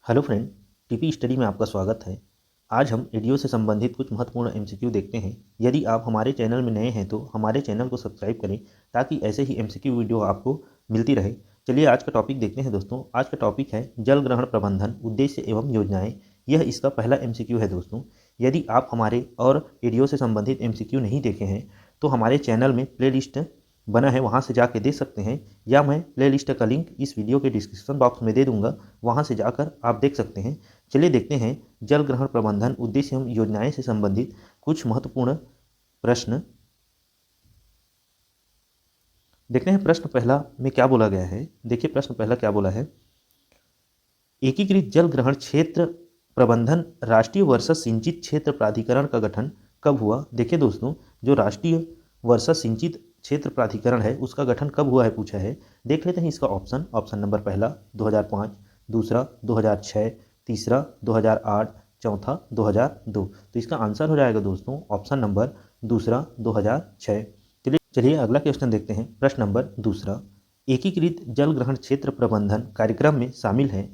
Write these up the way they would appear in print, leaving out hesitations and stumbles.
Hello friend, TP study में आपका स्वागत है। आज हम एडीओ से संबंधित कुछ महत्वपूर्ण एमसीक्यू देखते हैं। यदि आप हमारे चैनल में नए हैं तो हमारे चैनल को सब्सक्राइब करें ताकि ऐसे ही एमसीक्यू वीडियो आपको मिलती रहे। चलिए आज का टॉपिक देखते हैं दोस्तों। आज का टॉपिक है जल ग्रहण प्रबंधन उद्देश्य एवं योजनाएं। यह इसका पहला एमसीक्यू है दोस्तों। यदि आप हमारे और एडीओ से संबंधित एमसीक्यू नहीं देखे हैं तो हमारे चैनल में प्लेलिस्ट बना है, वहाँ से जाके देख सकते हैं, या मैं प्लेलिस्ट का लिंक इस वीडियो के डिस्क्रिप्शन बॉक्स में दे दूंगा, वहाँ से जाकर आप देख सकते हैं। चलिए देखते हैं जल ग्रहण प्रबंधन उद्देश्य एवं योजनाएं से संबंधित कुछ महत्वपूर्ण प्रश्न। देखते हैं प्रश्न पहला में क्या बोला गया है। देखिए प्रश्न पहला क्या बोला है। एकीकृत जल ग्रहण क्षेत्र प्रबंधन राष्ट्रीय वर्षा सिंचित क्षेत्र प्राधिकरण का गठन कब हुआ। देखिए दोस्तों, जो राष्ट्रीय वर्षा सिंचित क्षेत्र प्राधिकरण है उसका गठन कब हुआ है पूछा है। देख लेते हैं इसका ऑप्शन नंबर पहला 2005, दूसरा 2006, तीसरा 2008, चौथा 2002। तो इसका आंसर हो जाएगा दोस्तों ऑप्शन नंबर दूसरा 2006। चलिए अगला क्वेश्चन देखते हैं। प्रश्न नंबर दूसरा, एकीकृत जल ग्रहण क्षेत्र प्रबंधन कार्यक्रम में शामिल है।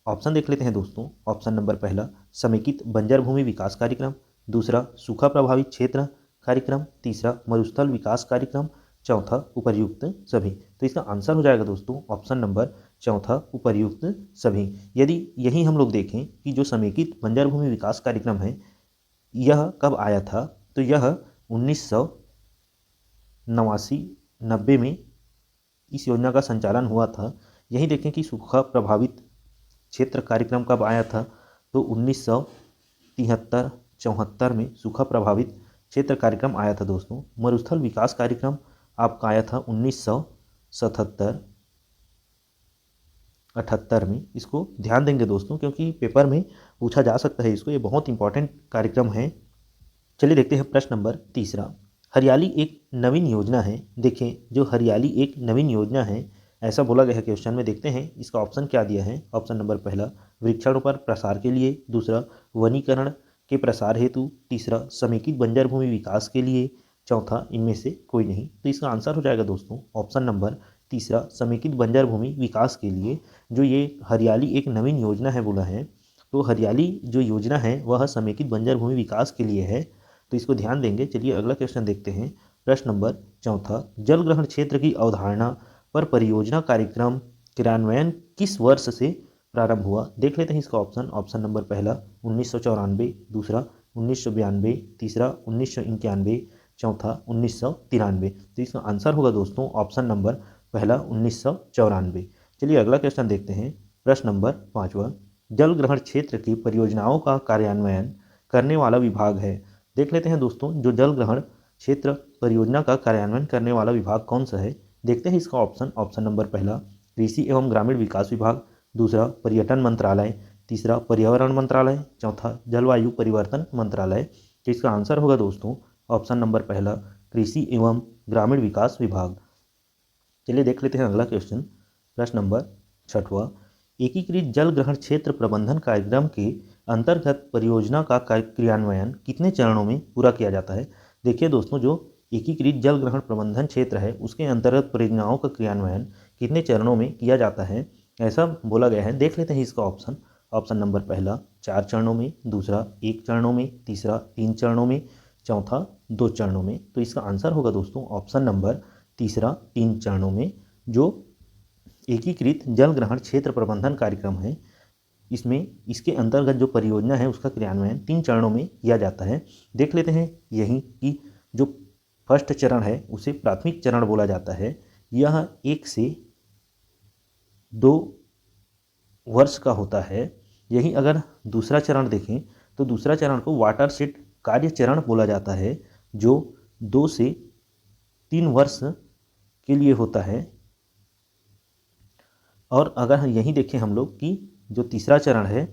ऑप्शन देख लेते हैं दोस्तों। ऑप्शन नंबर पहला समेकित बंजर भूमि विकास कार्यक्रम, दूसरा सूखा प्रभावित क्षेत्र कार्यक्रम, तीसरा मरुस्थल विकास कार्यक्रम, चौथा उपर्युक्त सभी। तो इसका आंसर हो जाएगा दोस्तों ऑप्शन नंबर चौथा उपर्युक्त सभी। यदि यही हम लोग देखें कि जो समेकित बंजर भूमि विकास कार्यक्रम है यह कब आया था, तो यह 1989-90 में इस योजना का संचालन हुआ था। यही देखें कि सूखा प्रभावित क्षेत्र कार्यक्रम कब आया था, तो 1973-74 में सूखा प्रभावित क्षेत्र कार्यक्रम आया था दोस्तों। मरुस्थल विकास कार्यक्रम आपका आया था 1977-78 में। इसको ध्यान देंगे दोस्तों क्योंकि पेपर में पूछा जा सकता है इसको, ये बहुत इंपॉर्टेंट कार्यक्रम है। चलिए देखते हैं प्रश्न नंबर तीसरा, हरियाली एक नवीन योजना है। देखें जो हरियाली एक नवीन योजना है ऐसा बोला गया है क्वेश्चन में। देखते हैं इसका ऑप्शन क्या दिया है। ऑप्शन नंबर पहला वृक्षारोपण प्रसार के लिए, दूसरा वनीकरण के प्रसार हेतु, तीसरा समेकित बंजर भूमि विकास के लिए, चौथा इनमें से कोई नहीं। तो इसका आंसर हो जाएगा दोस्तों ऑप्शन नंबर तीसरा समेकित बंजर भूमि विकास के लिए। जो ये हरियाली एक नवीन योजना है बोला है, तो हरियाली जो योजना है वह समेकित बंजर भूमि विकास के लिए है, तो इसको ध्यान देंगे। चलिए अगला क्वेश्चन देखते हैं। प्रश्न नंबर चौथा, जल ग्रहण क्षेत्र की अवधारणा पर परियोजना कार्यक्रम क्रियान्वयन किस वर्ष से प्रारंभ हुआ। देख लेते हैं इसका ऑप्शन नंबर पहला 1994, दूसरा 1992, तीसरा 1991, चौथा 1993। तो इसका आंसर होगा दोस्तों ऑप्शन नंबर पहला 1994। चलिए अगला क्वेश्चन देखते हैं। प्रश्न नंबर पाँचवा, जल ग्रहण क्षेत्र की परियोजनाओं का कार्यान्वयन करने वाला विभाग है। देख लेते हैं दोस्तों, जो जल ग्रहण क्षेत्र परियोजना का कार्यान्वयन करने वाला विभाग कौन सा है। देखते हैं इसका ऑप्शन नंबर पहला कृषि एवं ग्रामीण विकास विभाग, दूसरा पर्यटन मंत्रालय, तीसरा पर्यावरण मंत्रालय, चौथा जलवायु परिवर्तन मंत्रालय। तो इसका आंसर होगा दोस्तों ऑप्शन नंबर पहला कृषि एवं ग्रामीण विकास विभाग। चलिए देख लेते हैं अगला क्वेश्चन। प्रश्न नंबर छठवां, एकीकृत जल ग्रहण क्षेत्र प्रबंधन कार्यक्रम के अंतर्गत परियोजना का क्रियान्वयन कितने चरणों में पूरा किया जाता है। देखिए दोस्तों, जो एकीकृत जल ग्रहण प्रबंधन क्षेत्र है उसके अंतर्गत परियोजनाओं का क्रियान्वयन कितने चरणों में किया जाता है ऐसा बोला गया है। देख लेते हैं इसका ऑप्शन नंबर पहला 4 चरणों में, दूसरा 1 चरणों में, तीसरा 3 चरणों में, चौथा 2 चरणों में। तो इसका आंसर होगा दोस्तों ऑप्शन नंबर तीसरा 3 चरणों में। जो एकीकृत जल ग्रहण क्षेत्र प्रबंधन कार्यक्रम है इसमें इसके अंतर्गत जो परियोजना है उसका क्रियान्वयन 3 चरणों में किया जाता है। देख लेते हैं यही कि जो फर्स्ट चरण है उसे प्राथमिक चरण बोला जाता है। यह 1 से 2 वर्ष का होता है। यही अगर दूसरा चरण देखें तो दूसरा चरण को वाटरशेड कार्य चरण बोला जाता है, जो 2 से 3 वर्ष के लिए होता है। और अगर यही देखें हम लोग कि जो तीसरा चरण है,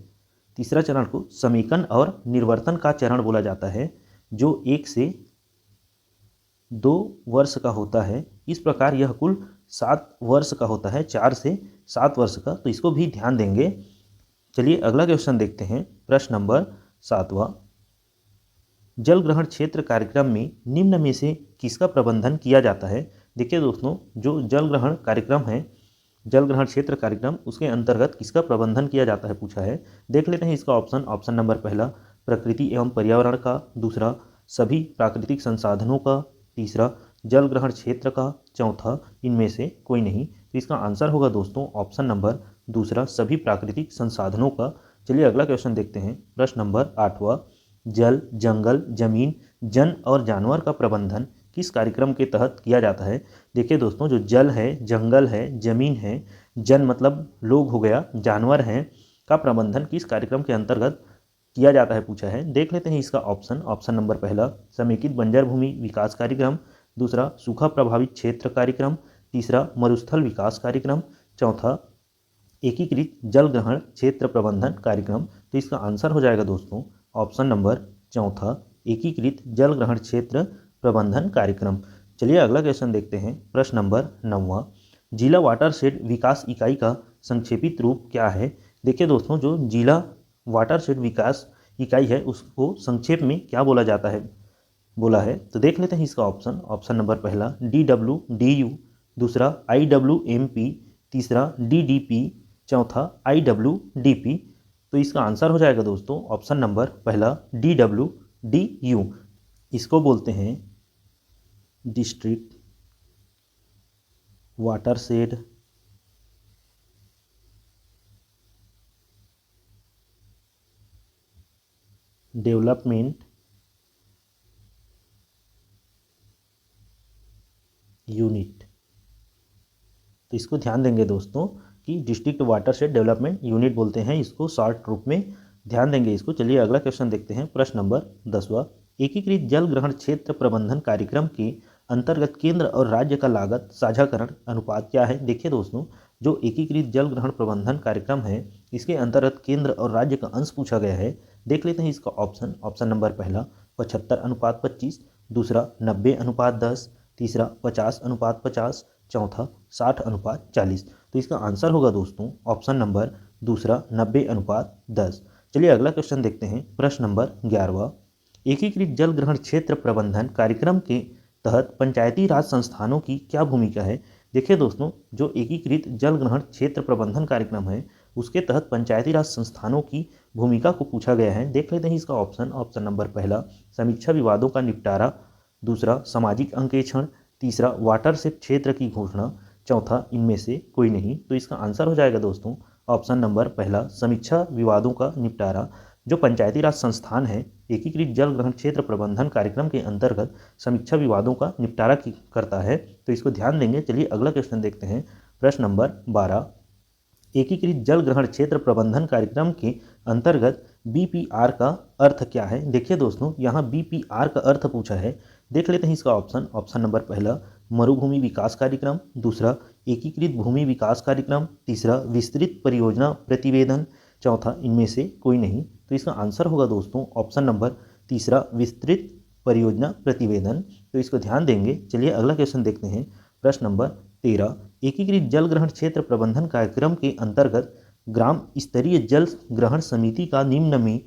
तीसरा चरण को समेकन और निर्वर्तन का चरण बोला जाता है, जो 1 से 2 वर्ष का होता है। इस प्रकार यह कुल 7 वर्ष का होता है, 4 से 7 वर्ष का, तो इसको भी ध्यान देंगे। चलिए अगला क्वेश्चन देखते हैं। प्रश्न नंबर 7वां, जल ग्रहण क्षेत्र कार्यक्रम में निम्न में से किसका प्रबंधन किया जाता है। देखिए दोस्तों, जो जल ग्रहण कार्यक्रम है जल ग्रहण क्षेत्र कार्यक्रम, उसके अंतर्गत किसका प्रबंधन किया जाता है पूछा है। देख लेते हैं इसका ऑप्शन। ऑप्शन नंबर पहला प्रकृति एवं पर्यावरण का, दूसरा सभी प्राकृतिक संसाधनों का, तीसरा जल ग्रहण क्षेत्र का, चौथा इनमें से कोई नहीं। तो इसका आंसर होगा दोस्तों ऑप्शन नंबर दूसरा सभी प्राकृतिक संसाधनों का। चलिए अगला क्वेश्चन देखते हैं। प्रश्न नंबर 8वां, जल, जंगल, जमीन, जन और जानवर का प्रबंधन किस कार्यक्रम के तहत किया जाता है। देखिए दोस्तों, जो जल है, जंगल है, जमीन है, जन मतलब लोग हो गया, जानवर हैं, का प्रबंधन किस कार्यक्रम के अंतर्गत किया जाता है पूछा है। देख लेते हैं इसका ऑप्शन। ऑप्शन नंबर पहला समेकित बंजर भूमि विकास कार्यक्रम, दूसरा सूखा प्रभावित क्षेत्र कार्यक्रम, तीसरा मरुस्थल विकास कार्यक्रम, चौथा एकीकृत जल ग्रहण क्षेत्र प्रबंधन कार्यक्रम। तो इसका आंसर हो जाएगा दोस्तों ऑप्शन नंबर चौथा एकीकृत जल ग्रहण क्षेत्र प्रबंधन कार्यक्रम। चलिए अगला क्वेश्चन देखते हैं। प्रश्न नंबर 9वां, जिला वाटरशेड विकास इकाई का संक्षेपित रूप क्या है। देखिए दोस्तों, जो जिला वाटरशेड विकास इकाई है उसको संक्षेप में क्या बोला जाता है बोला है। तो देख लेते हैं इसका ऑप्शन। ऑप्शन नंबर पहला DWDU, दूसरा IWMP, तीसरा DDP, चौथा IWDP। तो इसका आंसर हो जाएगा दोस्तों ऑप्शन नंबर पहला DWDU। इसको बोलते हैं डिस्ट्रिक्ट वाटरशेड डेवलपमेंट यूनिट। तो इसको ध्यान देंगे दोस्तों कि डिस्ट्रिक्ट वाटरशेड डेवलपमेंट यूनिट बोलते हैं इसको, शॉर्ट रूप में ध्यान देंगे इसको। चलिए अगला क्वेश्चन देखते हैं। प्रश्न नंबर 10वां, एकीकृत जल ग्रहण क्षेत्र प्रबंधन कार्यक्रम के अंतर्गत केंद्र और राज्य का लागत साझाकरण अनुपात क्या है। देखिए दोस्तों, जो एकीकृत जल ग्रहण प्रबंधन कार्यक्रम है इसके अंतर्गत केंद्र और राज्य का अंश पूछा गया है। देख लेते हैं इसका ऑप्शन। ऑप्शन नंबर पहला 75:25, दूसरा 90:10, तीसरा 50:50, चौथा 60:40। तो इसका आंसर होगा दोस्तों ऑप्शन नंबर दूसरा 90:10। चलिए अगला क्वेश्चन देखते हैं। प्रश्न नंबर 11वां, एकीकृत जल ग्रहण क्षेत्र प्रबंधन कार्यक्रम के तहत पंचायती राज संस्थानों की क्या भूमिका है। देखिए दोस्तों, जो एकीकृत जल ग्रहण क्षेत्र प्रबंधन कार्यक्रम है उसके तहत पंचायती राज संस्थानों की भूमिका को पूछा गया है। देख लेते हैं इसका ऑप्शन। ऑप्शन नंबर पहला समीक्षा विवादों का निपटारा, दूसरा सामाजिक अंकेक्षण, तीसरा वाटरशेड क्षेत्र की घोषणा, चौथा इनमें से कोई नहीं। तो इसका आंसर हो जाएगा दोस्तों ऑप्शन नंबर पहला समीक्षा विवादों का निपटारा। जो पंचायती राज संस्थान है एकीकृत जल ग्रहण क्षेत्र प्रबंधन कार्यक्रम के अंतर्गत समीक्षा विवादों का निपटारा करता है। तो इसको ध्यान देंगे। चलिए अगला क्वेश्चन देखते हैं। प्रश्न नंबर 12, एकीकृत जल ग्रहण क्षेत्र प्रबंधन कार्यक्रम के अंतर्गत BPR का अर्थ क्या है। देखिए दोस्तों, यहाँ BPR का अर्थ पूछा है। देख लेते हैं इसका ऑप्शन। ऑप्शन नंबर पहला मरुभूमि विकास कार्यक्रम, दूसरा एकीकृत भूमि विकास कार्यक्रम, तीसरा विस्तृत परियोजना प्रतिवेदन, चौथा इनमें से कोई नहीं। तो इसका आंसर होगा दोस्तों ऑप्शन नंबर तीसरा विस्तृत परियोजना प्रतिवेदन। तो इसको ध्यान देंगे। चलिए अगला क्वेश्चन देखते हैं। प्रश्न नंबर 13, एकीकृत जल ग्रहण क्षेत्र प्रबंधन कार्यक्रम के अंतर्गत ग्राम स्तरीय जल ग्रहण समिति का निम्न में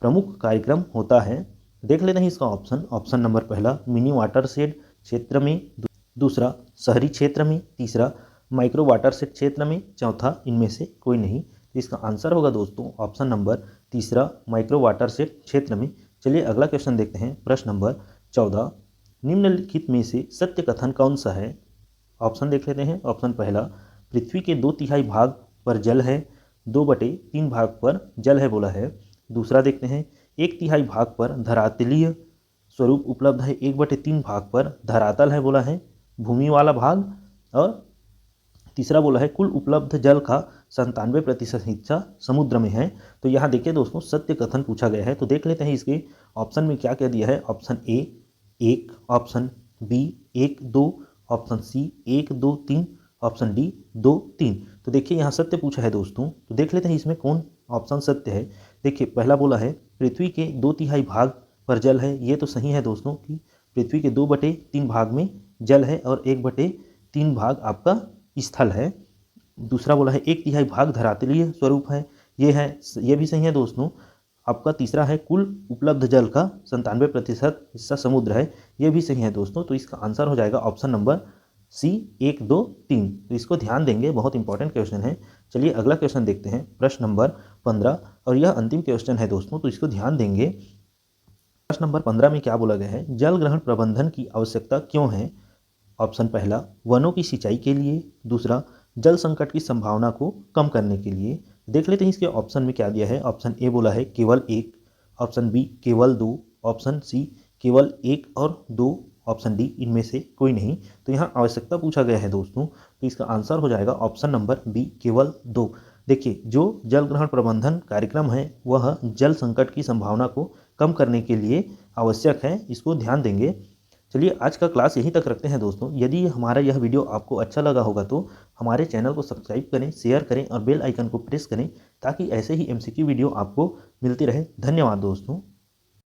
प्रमुख कार्यक्रम होता है। देख लेते हैं इसका ऑप्शन। ऑप्शन नंबर पहला मिनी वाटरशेड क्षेत्र में, दूसरा शहरी क्षेत्र में, तीसरा माइक्रो वाटरशेड क्षेत्र में, चौथा इनमें से कोई नहीं। तो इसका आंसर होगा दोस्तों ऑप्शन नंबर तीसरा माइक्रो वाटरशेड क्षेत्र में। चलिए अगला क्वेश्चन देखते हैं। प्रश्न नंबर 14, निम्नलिखित में से सत्य कथन कौन सा है। ऑप्शन देख लेते हैं। ऑप्शन पहला पृथ्वी के 2/3 भाग पर जल है, 2/3 भाग पर जल है बोला है। दूसरा देखते हैं 1/3 भाग पर धरातलीय स्वरूप उपलब्ध है, 1/3 भाग पर धरातल है बोला है भूमि वाला भाग। और तीसरा बोला है कुल उपलब्ध जल का 97% हिस्सा समुद्र में है। तो यहाँ देखिए दोस्तों सत्य कथन पूछा गया है। तो देख लेते हैं इसके ऑप्शन में क्या क्या दिया है। Option A 1, option B 1 2, option C 1 2 3, option D 2 3। तो देखिए यहाँ सत्य पूछा है दोस्तों। तो देख लेते हैं इसमें कौन ऑप्शन सत्य है। देखिए पहला बोला है पृथ्वी के 2/3 भाग पर जल है। ये तो सही है दोस्तों कि पृथ्वी के 2/3 भाग में जल है और 1/3 भाग आपका स्थल है। दूसरा बोला है 1/3 भाग धरातलीय स्वरूप है। ये भी सही है दोस्तों। आपका तीसरा है कुल उपलब्ध जल का 97% हिस्सा समुद्र है। ये भी सही है दोस्तों। तो इसका आंसर हो जाएगा ऑप्शन नंबर सी 1 2 3। तो इसको ध्यान देंगे, बहुत इंपॉर्टेंट क्वेश्चन है। चलिए अगला क्वेश्चन देखते हैं, प्रश्न नंबर 15, और यह अंतिम क्वेश्चन है दोस्तों, तो इसको ध्यान देंगे। प्रश्न नंबर 15 में क्या बोला गया है, जल ग्रहण प्रबंधन की आवश्यकता क्यों है? ऑप्शन पहला, वनों की सिंचाई के लिए। दूसरा, जल संकट की संभावना को कम करने के लिए। देख लेते हैं इसके ऑप्शन में क्या दिया है। ऑप्शन ए बोला है केवल 1, ऑप्शन बी केवल 2, ऑप्शन सी केवल 1 और 2, ऑप्शन डी इनमें से कोई नहीं। तो यहाँ आवश्यकता पूछा गया है दोस्तों, तो इसका आंसर हो जाएगा ऑप्शन नंबर बी केवल 2। देखिए जो जल ग्रहण प्रबंधन कार्यक्रम है वह जल संकट की संभावना को कम करने के लिए आवश्यक है, इसको ध्यान देंगे। चलिए आज का क्लास यहीं तक रखते हैं दोस्तों। यदि हमारा यह वीडियो आपको अच्छा लगा होगा तो हमारे चैनल को सब्सक्राइब करें, शेयर करें और बेल आइकन को प्रेस करें, ताकि ऐसे ही एमसीक्यू वीडियो आपको मिलती रहे। धन्यवाद दोस्तों।